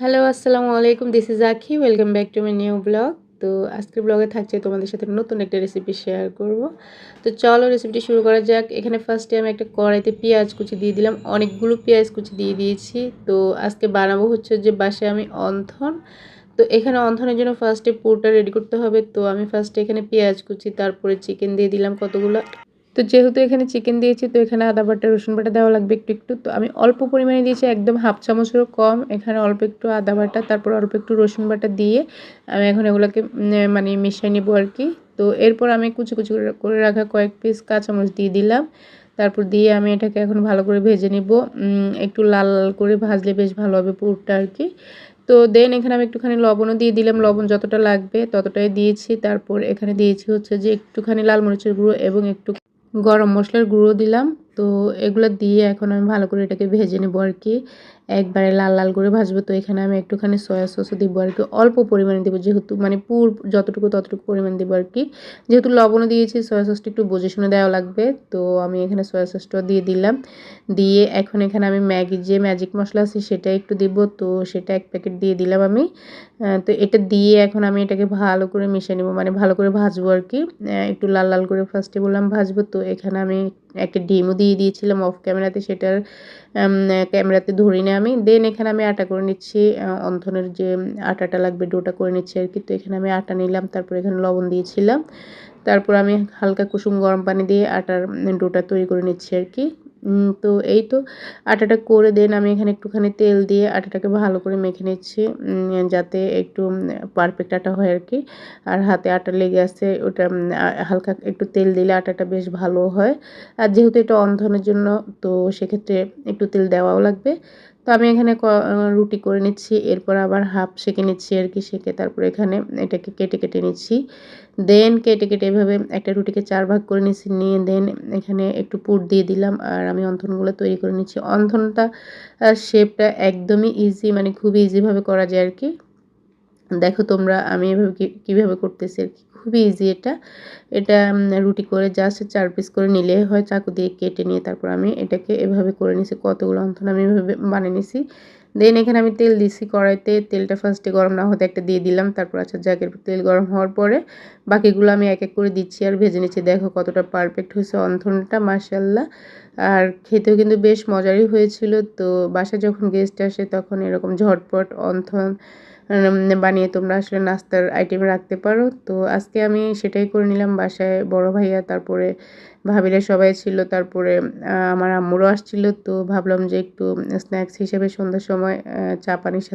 Hello, আসসালামু আলাইকুম। This is আখি। Welcome back to my new blog. তো আজকের ব্লগে থাকছে তোমাদের সাথে নতুন একটা রেসিপি শেয়ার করব। তো চলো রেসিপিটি শুরু করা যাক। এখানে ফার্স্টে আমি একটা কড়াইতে পেঁয়াজ কুচি দিয়ে দিলাম। অনেকগুলো পেঁয়াজ কুচি দিয়ে দিয়েছি। তো আজকে বানাবো হচ্ছে যে বাসায় আমি অন্থন। তো এখানে অন্থনের জন্য ফার্স্টে পুরটা রেডি করতে হবে। তো আমি ফার্স্টে এখানে পেঁয়াজ কুচি, তারপরে চিকেন দিয়ে দিলাম কতগুলো। তো যেহেতু এখানে চিকেন দিয়েছি, তো এখানে আদা বাটা রসুন বাটা দেওয়া লাগবে একটু একটু। তো আমি অল্প পরিমাণে দিয়েছি, একদম হাফ চামচেরও কম। এখানে অল্প একটু আদা বাটা, তারপর অল্প একটু রসুন বাটা দিয়ে আমি এখন এগুলোকে মানে মিশিয়ে নিব আর কি। তো এরপর আমি কুচি কুচি করে রাখা কয়েক পিস কাঁচামরিচ দিয়ে দিলাম। তারপর দিয়ে আমি এটাকে এখন ভালো করে ভেজে নিব। একটু লাল লাল করে ভাজলে বেশ ভালো হবে পুরটা আর কি। তো দেন এখানে আমি একটুখানি লবণও দিয়ে দিলাম। লবণ যতটা লাগবে ততটাই দিয়েছি। তারপর এখানে দিয়েছি হচ্ছে যে একটুখানি লাল মরিচের গুঁড়ো এবং একটু গরম মশলার গুঁড়ো দিলাম। তো এগুলো দিয়ে এখন আমি ভালো করে এটাকে ভেজে নেব আর কি। একবারে লাল লাল করে ভাজবো। তো এখানে আমি একটুখানি সয়া সসও দিব আর কি, অল্প পরিমাণে দেবো, যেহেতু মানে পুর যতটুকু ততটুকু পরিমাণ দেবো আর কি। যেহেতু লবণও দিয়েছি, সয়া সসটা একটু বুঝে শুনে দেওয়া লাগবে। তো আমি এখানে সয়া সসটাও দিয়ে দিলাম। দিয়ে এখন এখানে আমি ম্যাগির যে ম্যাজিক মশলা আছে সেটা একটু দিব। তো সেটা 1 প্যাকেট দিয়ে দিলাম আমি। তো এটা দিয়ে এখন আমি এটাকে ভালো করে মিশিয়ে নেব, মানে ভালো করে ভাজবো আর কি। একটু লাল লাল করে ফার্স্টে বললাম ভাজবো। তো এখানে আমি একটা ডিমও দিয়ে দিয়েছিলাম অফ ক্যামেরাতে, সেটার ক্যামেরাতে ধরিনি আমি। দেন এখানে আমি আটা করে নিচ্ছি। অন্থনের যে আটাটা লাগবে ডোটা করে নিচ্ছি আর কি। তো এখানে আমি আটা নিলাম, তারপর এখানে লবণ দিয়েছিলাম। তারপর আমি হালকা কুসুম গরম পানি দিয়ে আটার ডোটা তৈরি করে নিচ্ছি আর কি। তো এই তো আটাটা করে দেন আমি এখানে একটুখানি তেল দিয়ে আটাটাকে ভালো করে মেখে নিচ্ছি, যাতে একটু পারফেক্ট আটা হয় আর কি। আর হাতে আটা লেগে আছে ওটা, হালকা একটু তেল দিলে আটাটা বেশ ভালো হয়। আর যেহেতু এটা অন্ধনের জন্য, তো সেক্ষেত্রে একটু তেল দেওয়াও লাগবে। তো আমি এখানে রুটি করে নিচ্ছি, এরপর আবার হাফ সেঁকে নিচ্ছি আর কি। সেঁকে তারপর এখানে এটাকে কেটে কেটে নিচ্ছি। দেন কেটে কেটে এভাবে একটা রুটিকে 4 ভাগ করে নিচ্ছি, নিয়ে দেন এখানে একটু পুর দিয়ে দিলাম। আর আমি অন্থনগুলো তৈরি করে নিচ্ছি। অন্থনটা শেপটা একদমই ইজি, মানে খুবই ইজিভাবে করা যায় আর কি। দেখো তোমরা আমি এভাবে কীভাবে করতেছি আর কি, খুবই ইজি এটা। এটা রুটি করে জাস্ট 4 পিস করে নিলে হয়, চাকু দিয়ে কেটে নিয়ে তারপর আমি এটাকে এভাবে করে নিছি। কতগুলো অন্থন আমি এভাবে বানিয়ে নিছি। দেন এখানে আমি তেল দিছি কড়াইতে। তেলটা ফার্স্টে গরম না হতে একটা দিয়ে দিলাম। তারপর আচ্ছা যাক, এরপর তেল গরম হওয়ার পরে বাকিগুলো আমি এক এক করে দিচ্ছি আর ভেজে নিচ্ছি। দেখো কতটা পারফেক্ট হয়েছে অন্থনটা, মাশাআল্লাহ। আর খেতেও কিন্তু বেশ মজারই হয়েছিল। তো বাসায় যখন গেস্ট আসে তখন এরকম ঝটপট অন্থন বানিয়ে তোমরা আসলে নাস্তার আইটেম রাখতে পারো। তো আজকে আমি সেটাই করে নিলাম। বাসায় বড় ভাইয়া, তারপরে ভাবিরা সবাই ছিল, তারপরে আমার আম্মুরও আসছিল। তো ভাবলাম যে একটু স্ন্যাক্স হিসেবে সন্ধ্যার সময় চা পানির সাথে